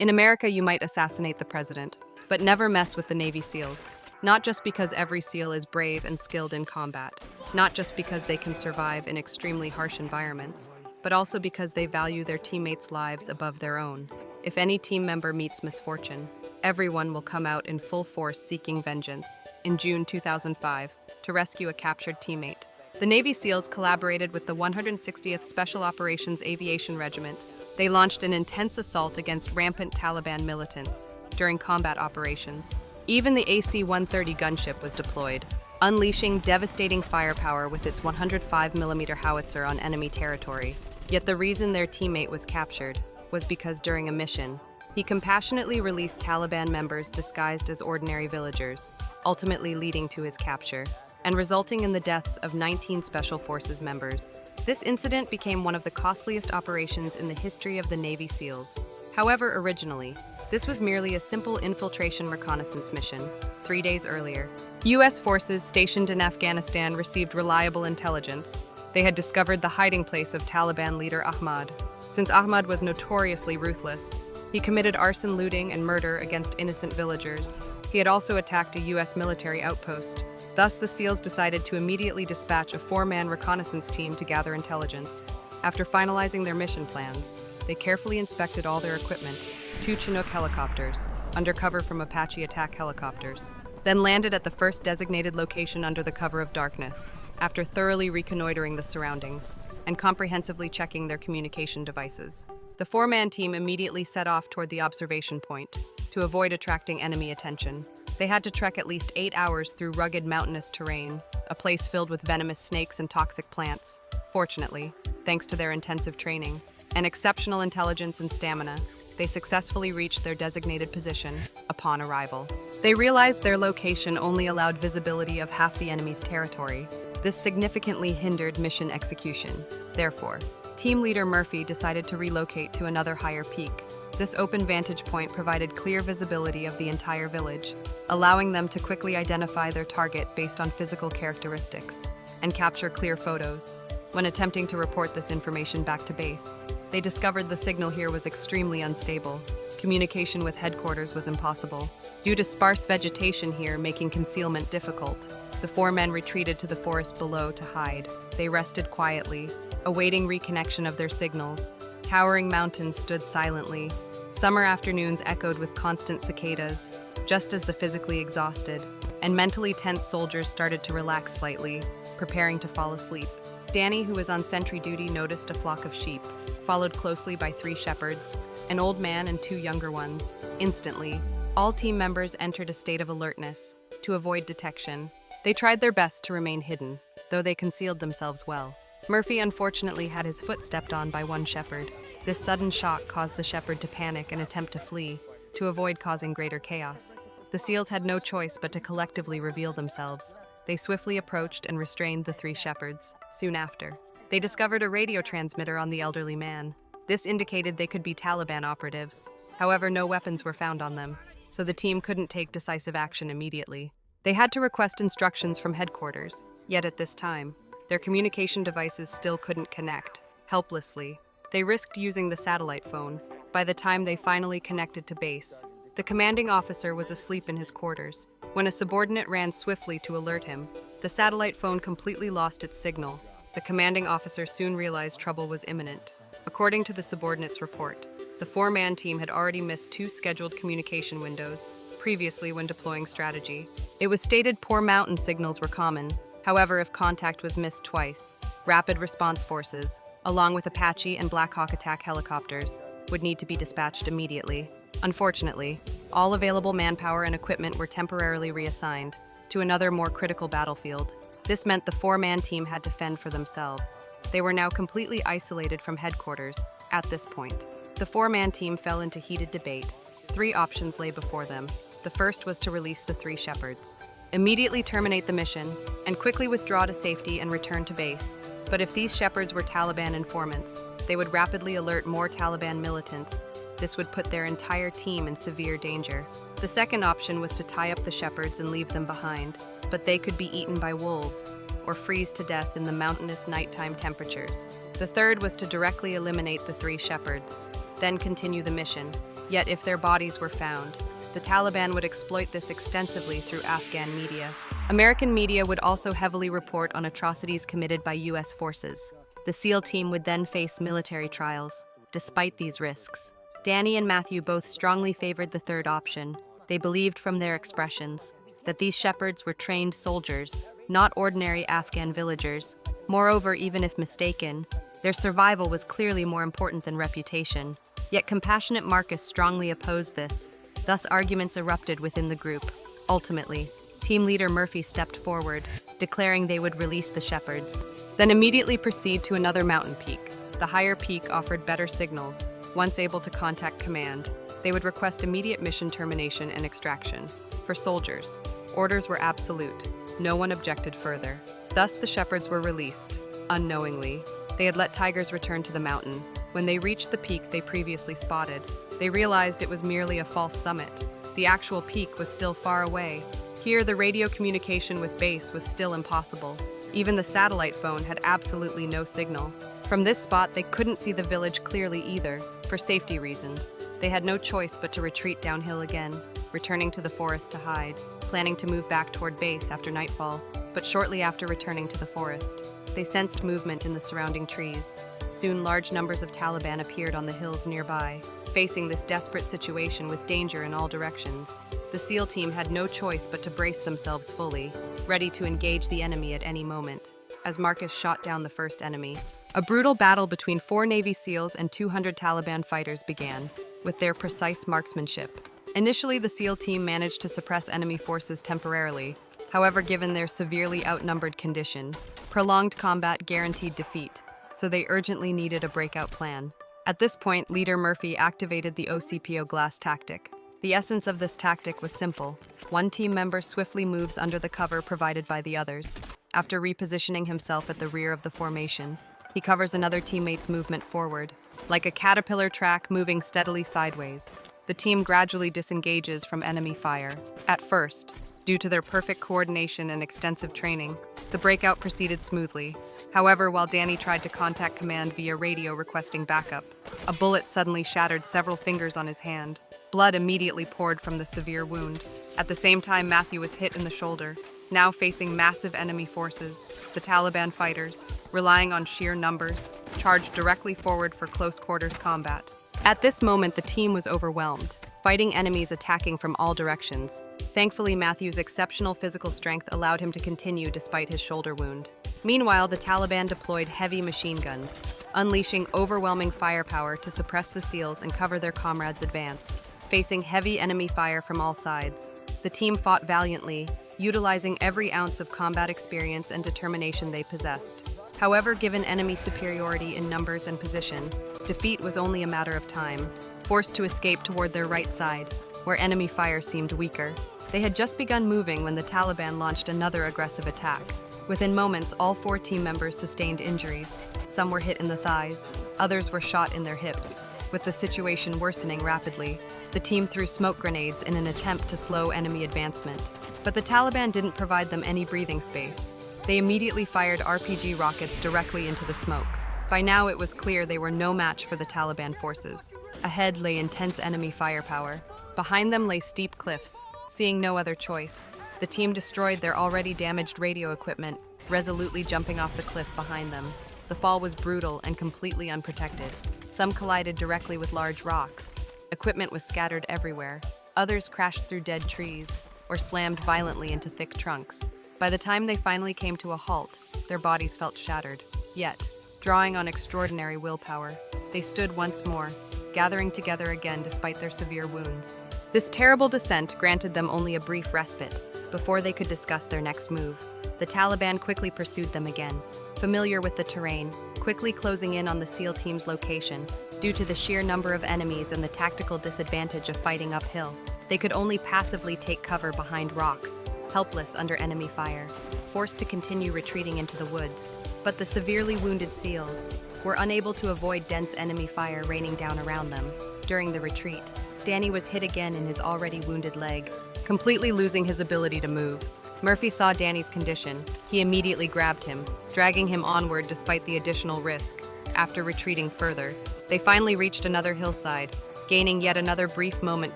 In America, you might assassinate the president, but never mess with the Navy SEALs. Not just because every SEAL is brave and skilled in combat, not just because they can survive in extremely harsh environments, but also because they value their teammates' lives above their own. If any team member meets misfortune, everyone will come out in full force seeking vengeance. In June 2005, to rescue a captured teammate, the Navy SEALs collaborated with the 160th Special Operations Aviation Regiment. They launched an intense assault against rampant Taliban militants during combat operations. Even the AC-130 gunship was deployed, unleashing devastating firepower with its 105mm howitzer on enemy territory. Yet the reason their teammate was captured was because during a mission, he compassionately released Taliban members disguised as ordinary villagers, ultimately leading to his capture and resulting in the deaths of 19 Special Forces members. This incident became one of the costliest operations in the history of the Navy SEALs. However, originally, this was merely a simple infiltration reconnaissance mission. 3 days earlier, U.S. forces stationed in Afghanistan received reliable intelligence. They had discovered the hiding place of Taliban leader Ahmad. Since Ahmad was notoriously ruthless, he committed arson, looting, and murder against innocent villagers. He had also attacked a U.S. military outpost. Thus, the SEALs decided to immediately dispatch a 4-man reconnaissance team to gather intelligence. After finalizing their mission plans, they carefully inspected all their equipment, 2 Chinook helicopters, under cover from Apache attack helicopters, then landed at the first designated location under the cover of darkness, after thoroughly reconnoitering the surroundings and comprehensively checking their communication devices. The 4-man team immediately set off toward the observation point to avoid attracting enemy attention. They had to trek at least 8 hours through rugged mountainous terrain, a place filled with venomous snakes and toxic plants. Fortunately, thanks to their intensive training and exceptional intelligence and stamina, they successfully reached their designated position upon arrival. They realized their location only allowed visibility of half the enemy's territory. This significantly hindered mission execution. Therefore, team leader Murphy decided to relocate to another higher peak. This open vantage point provided clear visibility of the entire village, allowing them to quickly identify their target based on physical characteristics and capture clear photos. When attempting to report this information back to base, they discovered the signal here was extremely unstable. Communication with headquarters was impossible, due to sparse vegetation here making concealment difficult. The 4 men retreated to the forest below to hide. They rested quietly, awaiting reconnection of their signals. Towering mountains stood silently. Summer afternoons echoed with constant cicadas, just as the physically exhausted and mentally tense soldiers started to relax slightly, preparing to fall asleep. Danny, who was on sentry duty, noticed a flock of sheep, followed closely by 3 shepherds, an old man and 2 younger ones. Instantly, all team members entered a state of alertness to avoid detection. They tried their best to remain hidden, though they concealed themselves well. Murphy unfortunately had his foot stepped on by one shepherd. This sudden shock caused the shepherd to panic and attempt to flee, to avoid causing greater chaos. The SEALs had no choice but to collectively reveal themselves. They swiftly approached and restrained the 3 shepherds. Soon after, they discovered a radio transmitter on the elderly man. This indicated they could be Taliban operatives. However, no weapons were found on them, so the team couldn't take decisive action immediately. They had to request instructions from headquarters, yet at this time, their communication devices still couldn't connect. Helplessly, they risked using the satellite phone. By the time they finally connected to base, the commanding officer was asleep in his quarters. When a subordinate ran swiftly to alert him, the satellite phone completely lost its signal. The commanding officer soon realized trouble was imminent. According to the subordinate's report, the 4-man team had already missed 2 scheduled communication windows previously when deploying strategy. It was stated poor mountain signals were common. However, if contact was missed twice, rapid response forces, along with Apache and Black Hawk attack helicopters, would need to be dispatched immediately. Unfortunately, all available manpower and equipment were temporarily reassigned to another more critical battlefield. This meant the 4-man team had to fend for themselves. They were now completely isolated from headquarters. At this point, the 4-man team fell into heated debate. 3 options lay before them. The first was to release the 3 shepherds, immediately terminate the mission, and quickly withdraw to safety and return to base. But if these shepherds were Taliban informants, they would rapidly alert more Taliban militants. This would put their entire team in severe danger. The second option was to tie up the shepherds and leave them behind, but they could be eaten by wolves or freeze to death in the mountainous nighttime temperatures. The third was to directly eliminate the 3 shepherds, then continue the mission. Yet if their bodies were found, the Taliban would exploit this extensively through Afghan media. American media would also heavily report on atrocities committed by U.S. forces. The SEAL team would then face military trials. Despite these risks, Danny and Matthew both strongly favored the third option. They believed from their expressions that these shepherds were trained soldiers, not ordinary Afghan villagers. Moreover, even if mistaken, their survival was clearly more important than reputation. Yet compassionate Marcus strongly opposed this. Thus arguments erupted within the group. Ultimately, team leader Murphy stepped forward, declaring they would release the shepherds, then immediately proceed to another mountain peak. The higher peak offered better signals. Once able to contact command, they would request immediate mission termination and extraction. For soldiers, orders were absolute. No one objected further. Thus the shepherds were released. Unknowingly, they had let tigers return to the mountain. When they reached the peak they previously spotted, they realized it was merely a false summit. The actual peak was still far away. Here, the radio communication with base was still impossible. Even the satellite phone had absolutely no signal. From this spot, they couldn't see the village clearly either. For safety reasons, they had no choice but to retreat downhill again, returning to the forest to hide, planning to move back toward base after nightfall. But shortly after returning to the forest, they sensed movement in the surrounding trees. Soon, large numbers of Taliban appeared on the hills nearby, facing this desperate situation with danger in all directions. The SEAL team had no choice but to brace themselves fully, ready to engage the enemy at any moment. As Marcus shot down the first enemy, a brutal battle between 4 Navy SEALs and 200 Taliban fighters began, with their precise marksmanship. Initially, the SEAL team managed to suppress enemy forces temporarily. However, given their severely outnumbered condition, prolonged combat guaranteed defeat, so they urgently needed a breakout plan. At this point, leader Murphy activated the OCPO glass tactic. The essence of this tactic was simple. One team member swiftly moves under the cover provided by the others. After repositioning himself at the rear of the formation, he covers another teammate's movement forward. Like a caterpillar track moving steadily sideways, the team gradually disengages from enemy fire. At first, due to their perfect coordination and extensive training, the breakout proceeded smoothly. However, while Danny tried to contact command via radio requesting backup, a bullet suddenly shattered several fingers on his hand. Blood immediately poured from the severe wound. At the same time, Matthew was hit in the shoulder. Now facing massive enemy forces, the Taliban fighters, relying on sheer numbers, charged directly forward for close quarters combat. At this moment, the team was overwhelmed, fighting enemies attacking from all directions. Thankfully, Matthew's exceptional physical strength allowed him to continue despite his shoulder wound. Meanwhile, the Taliban deployed heavy machine guns, unleashing overwhelming firepower to suppress the SEALs and cover their comrades' advance. Facing heavy enemy fire from all sides, the team fought valiantly, utilizing every ounce of combat experience and determination they possessed. However, given enemy superiority in numbers and position, defeat was only a matter of time. Forced to escape toward their right side, where enemy fire seemed weaker, they had just begun moving when the Taliban launched another aggressive attack. Within moments, all 4 team members sustained injuries. Some were hit in the thighs, others were shot in their hips. With the situation worsening rapidly, the team threw smoke grenades in an attempt to slow enemy advancement. But the Taliban didn't provide them any breathing space. They immediately fired RPG rockets directly into the smoke. By now, it was clear they were no match for the Taliban forces. Ahead lay intense enemy firepower. Behind them lay steep cliffs. Seeing no other choice, the team destroyed their already damaged radio equipment, resolutely jumping off the cliff behind them. The fall was brutal and completely unprotected. Some collided directly with large rocks. Equipment was scattered everywhere. Others crashed through dead trees or slammed violently into thick trunks. By the time they finally came to a halt, their bodies felt shattered. Yet, drawing on extraordinary willpower, they stood once more, gathering together again despite their severe wounds. This terrible descent granted them only a brief respite before they could discuss their next move. The Taliban quickly pursued them again, familiar with the terrain, quickly closing in on the SEAL team's location. Due to the sheer number of enemies and the tactical disadvantage of fighting uphill, they could only passively take cover behind rocks, helpless under enemy fire, forced to continue retreating into the woods. But the severely wounded SEALs were unable to avoid dense enemy fire raining down around them. During the retreat, Danny was hit again in his already wounded leg, completely losing his ability to move. Murphy saw Danny's condition. He immediately grabbed him, dragging him onward despite the additional risk. After retreating further, they finally reached another hillside. gaining yet another brief moment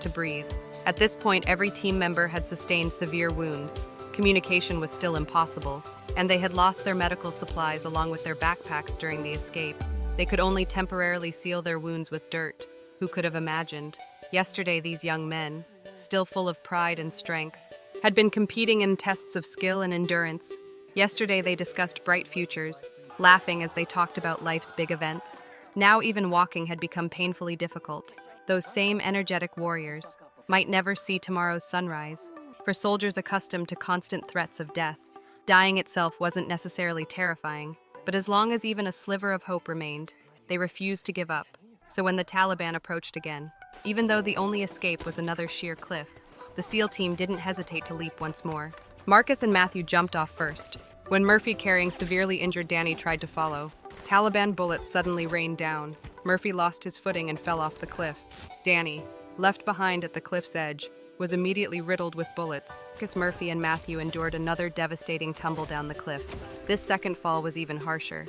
to breathe. At this point, every team member had sustained severe wounds. Communication was still impossible, and they had lost their medical supplies along with their backpacks during the escape. They could only temporarily seal their wounds with dirt. Who could have imagined? Yesterday, these young men, still full of pride and strength, had been competing in tests of skill and endurance. Yesterday, they discussed bright futures, laughing as they talked about life's big events. Now even walking had become painfully difficult. Those same energetic warriors might never see tomorrow's sunrise. For soldiers accustomed to constant threats of death, dying itself wasn't necessarily terrifying, but as long as even a sliver of hope remained, they refused to give up. So when the Taliban approached again, even though the only escape was another sheer cliff, the SEAL team didn't hesitate to leap once more. Marcus and Matthew jumped off first. When Murphy, carrying severely injured Danny, tried to follow, Taliban bullets suddenly rained down. Murphy lost his footing and fell off the cliff. Danny, left behind at the cliff's edge, was immediately riddled with bullets. Marcus, Murphy, and Matthew endured another devastating tumble down the cliff. This second fall was even harsher.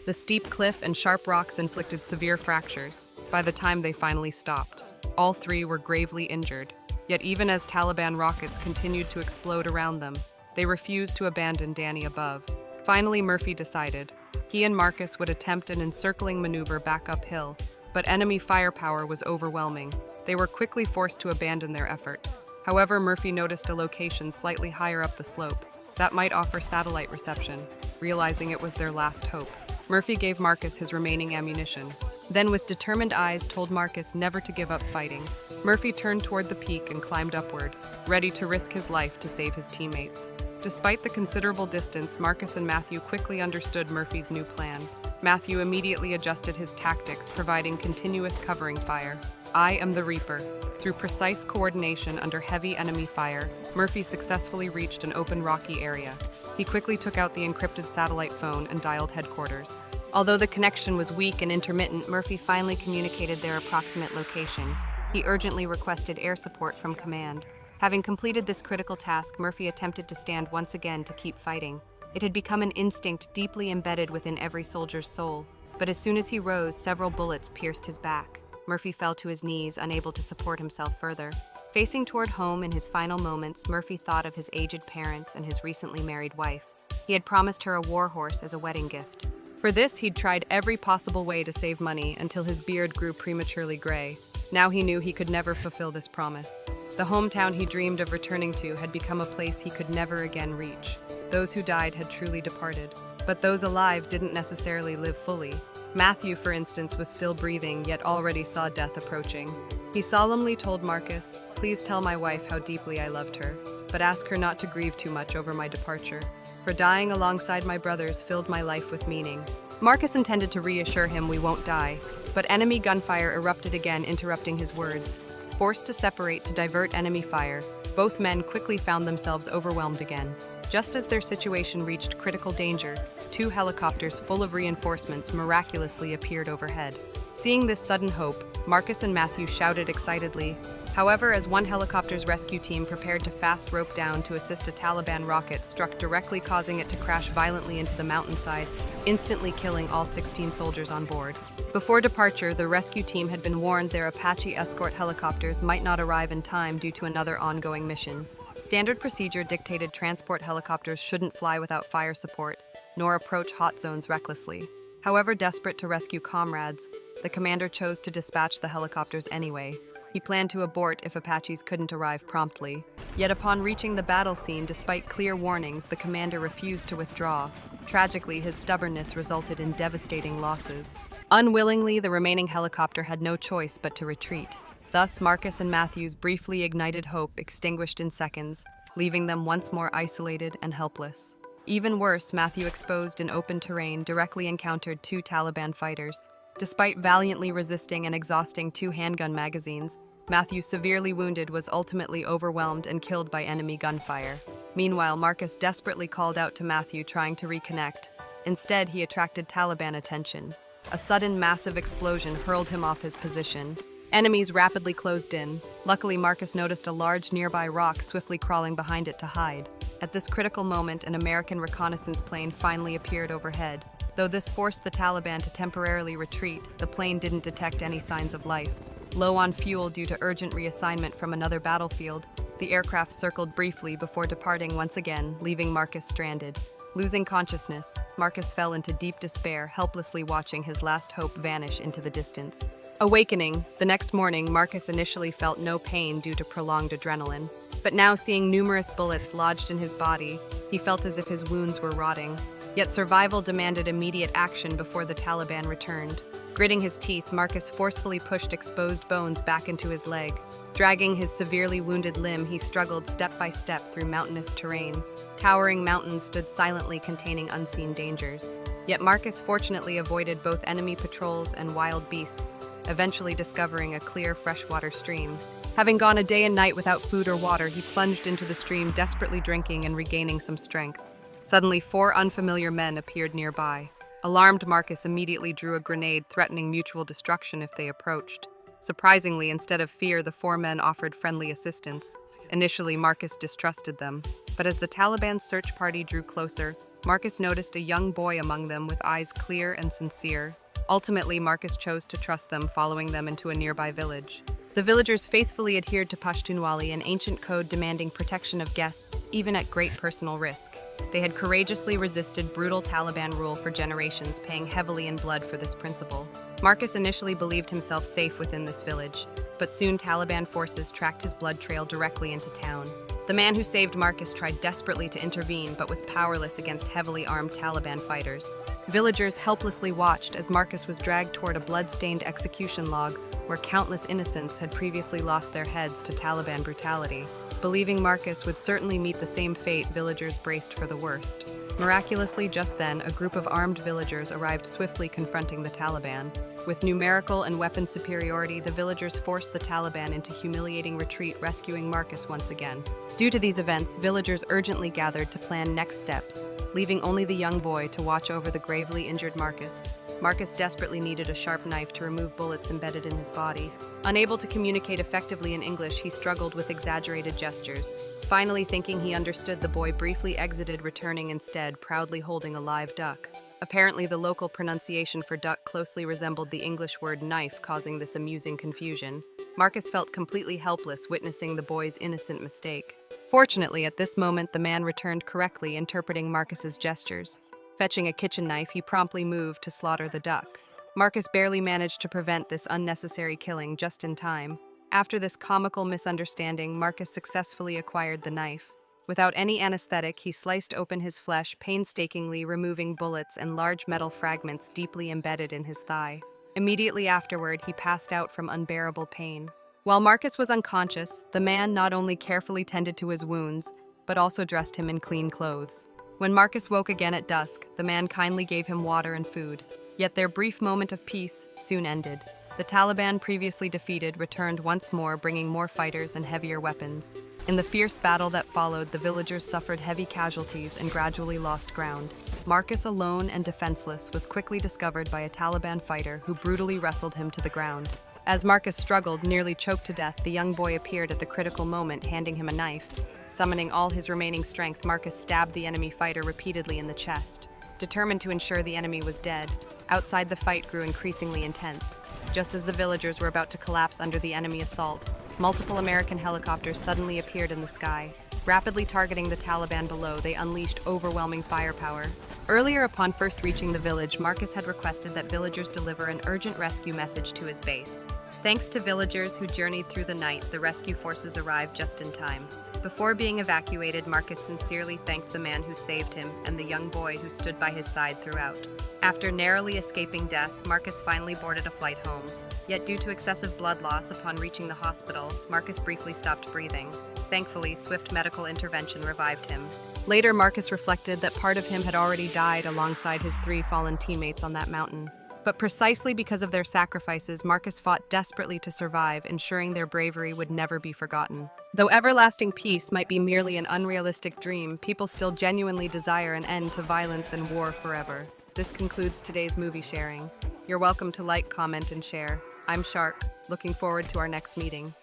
The steep cliff and sharp rocks inflicted severe fractures. By the time they finally stopped, all three were gravely injured. Yet even as Taliban rockets continued to explode around them, they refused to abandon Danny above. Finally, Murphy decided. He and Marcus would attempt an encircling maneuver back uphill, but enemy firepower was overwhelming. They were quickly forced to abandon their effort. However, Murphy noticed a location slightly higher up the slope that might offer satellite reception, realizing it was their last hope. Murphy gave Marcus his remaining ammunition, then with determined eyes told Marcus never to give up fighting. Murphy turned toward the peak and climbed upward, ready to risk his life to save his teammates. Despite the considerable distance, Marcus and Matthew quickly understood Murphy's new plan. Matthew immediately adjusted his tactics, providing continuous covering fire. I am the Reaper. Through precise coordination under heavy enemy fire, Murphy successfully reached an open rocky area. He quickly took out the encrypted satellite phone and dialed headquarters. Although the connection was weak and intermittent, Murphy finally communicated their approximate location. He urgently requested air support from command. Having completed this critical task, Murphy attempted to stand once again to keep fighting. It had become an instinct deeply embedded within every soldier's soul. But as soon as he rose, several bullets pierced his back. Murphy fell to his knees, unable to support himself further. Facing toward home in his final moments, Murphy thought of his aged parents and his recently married wife. He had promised her a war horse as a wedding gift. For this, he'd tried every possible way to save money until his beard grew prematurely gray. Now he knew he could never fulfill this promise. The hometown he dreamed of returning to had become a place he could never again reach. Those who died had truly departed, but those alive didn't necessarily live fully. Matthew, for instance, was still breathing, yet already saw death approaching. He solemnly told Marcus, "Please tell my wife how deeply I loved her, but ask her not to grieve too much over my departure, for dying alongside my brothers filled my life with meaning." Marcus intended to reassure him, "We won't die," but enemy gunfire erupted again, interrupting his words. Forced to separate to divert enemy fire, both men quickly found themselves overwhelmed again. Just as their situation reached critical danger, two helicopters full of reinforcements miraculously appeared overhead. Seeing this sudden hope, Marcus and Matthew shouted excitedly. However, as one helicopter's rescue team prepared to fast rope down to assist, a Taliban rocket struck directly, causing it to crash violently into the mountainside, instantly killing all 16 soldiers on board. Before departure, the rescue team had been warned their Apache escort helicopters might not arrive in time due to another ongoing mission. Standard procedure dictated transport helicopters shouldn't fly without fire support, nor approach hot zones recklessly. However, desperate to rescue comrades, the commander chose to dispatch the helicopters anyway. He planned to abort if Apaches couldn't arrive promptly. Yet upon reaching the battle scene, despite clear warnings, the commander refused to withdraw. Tragically, his stubbornness resulted in devastating losses. Unwillingly, the remaining helicopter had no choice but to retreat. Thus, Marcus and Matthew's briefly ignited hope extinguished in seconds, leaving them once more isolated and helpless. Even worse, Matthew, exposed in open terrain, directly encountered two Taliban fighters. Despite valiantly resisting and exhausting 2 handgun magazines, Matthew, severely wounded, was ultimately overwhelmed and killed by enemy gunfire. Meanwhile, Marcus desperately called out to Matthew, trying to reconnect. Instead, he attracted Taliban attention. A sudden, massive explosion hurled him off his position. Enemies rapidly closed in. Luckily, Marcus noticed a large nearby rock, swiftly crawling behind it to hide. At this critical moment, an American reconnaissance plane finally appeared overhead. Though this forced the Taliban to temporarily retreat, the plane didn't detect any signs of life. Low on fuel due to urgent reassignment from another battlefield, the aircraft circled briefly before departing once again, leaving Marcus stranded. Losing consciousness, Marcus fell into deep despair, helplessly watching his last hope vanish into the distance. Awakening, the next morning, Marcus initially felt no pain due to prolonged adrenaline. But now, seeing numerous bullets lodged in his body, he felt as if his wounds were rotting. Yet survival demanded immediate action before the Taliban returned. Gritting his teeth, Marcus forcefully pushed exposed bones back into his leg. Dragging his severely wounded limb, he struggled step by step through mountainous terrain. Towering mountains stood silently containing unseen dangers. Yet Marcus fortunately avoided both enemy patrols and wild beasts, eventually discovering a clear freshwater stream. Having gone a day and night without food or water, he plunged into the stream, desperately drinking and regaining some strength. Suddenly, 4 unfamiliar men appeared nearby. Alarmed, Marcus immediately drew a grenade, threatening mutual destruction if they approached. Surprisingly, instead of fear, the 4 men offered friendly assistance. Initially, Marcus distrusted them, but as the Taliban's search party drew closer, Marcus noticed a young boy among them with eyes clear and sincere. Ultimately, Marcus chose to trust them, following them into a nearby village. The villagers faithfully adhered to Pashtunwali, an ancient code demanding protection of guests, even at great personal risk. They had courageously resisted brutal Taliban rule for generations, paying heavily in blood for this principle. Marcus initially believed himself safe within this village, but soon Taliban forces tracked his blood trail directly into town. The man who saved Marcus tried desperately to intervene, but was powerless against heavily armed Taliban fighters. Villagers helplessly watched as Marcus was dragged toward a blood-stained execution log where countless innocents had previously lost their heads to Taliban brutality. Believing Marcus would certainly meet the same fate, villagers braced for the worst. Miraculously, just then, a group of armed villagers arrived, swiftly confronting the Taliban. With numerical and weapon superiority, the villagers forced the Taliban into humiliating retreat, rescuing Marcus once again. Due to these events, villagers urgently gathered to plan next steps, leaving only the young boy to watch over the gravely injured Marcus. Marcus desperately needed a sharp knife to remove bullets embedded in his body. Unable to communicate effectively in English, he struggled with exaggerated gestures. Finally, thinking he understood, the boy briefly exited, returning instead, proudly holding a live duck. Apparently, the local pronunciation for duck closely resembled the English word knife, causing this amusing confusion. Marcus felt completely helpless, witnessing the boy's innocent mistake. Fortunately, at this moment, the man returned correctly, interpreting Marcus's gestures. Fetching a kitchen knife, he promptly moved to slaughter the duck. Marcus barely managed to prevent this unnecessary killing just in time. After this comical misunderstanding, Marcus successfully acquired the knife. Without any anesthetic, he sliced open his flesh, painstakingly removing bullets and large metal fragments deeply embedded in his thigh. Immediately afterward, he passed out from unbearable pain. While Marcus was unconscious, the man not only carefully tended to his wounds, but also dressed him in clean clothes. When Marcus woke again at dusk, the man kindly gave him water and food. Yet their brief moment of peace soon ended. The Taliban, previously defeated, returned once more, bringing more fighters and heavier weapons. In the fierce battle that followed, the villagers suffered heavy casualties and gradually lost ground. Marcus, alone and defenseless, was quickly discovered by a Taliban fighter who brutally wrestled him to the ground. As Marcus struggled, nearly choked to death, the young boy appeared at the critical moment, handing him a knife. Summoning all his remaining strength, Marcus stabbed the enemy fighter repeatedly in the chest. Determined to ensure the enemy was dead, outside the fight grew increasingly intense. Just as the villagers were about to collapse under the enemy assault, multiple American helicopters suddenly appeared in the sky. Rapidly targeting the Taliban below, they unleashed overwhelming firepower. Earlier, upon first reaching the village, Marcus had requested that villagers deliver an urgent rescue message to his base. Thanks to villagers who journeyed through the night, the rescue forces arrived just in time. Before being evacuated, Marcus sincerely thanked the man who saved him and the young boy who stood by his side throughout. After narrowly escaping death, Marcus finally boarded a flight home. Yet due to excessive blood loss upon reaching the hospital, Marcus briefly stopped breathing. Thankfully, swift medical intervention revived him. Later, Marcus reflected that part of him had already died alongside his 3 fallen teammates on that mountain. But precisely because of their sacrifices, Marcus fought desperately to survive, ensuring their bravery would never be forgotten. Though everlasting peace might be merely an unrealistic dream, people still genuinely desire an end to violence and war forever. This concludes today's movie sharing. You're welcome to like, comment, and share. I'm Shark, looking forward to our next meeting.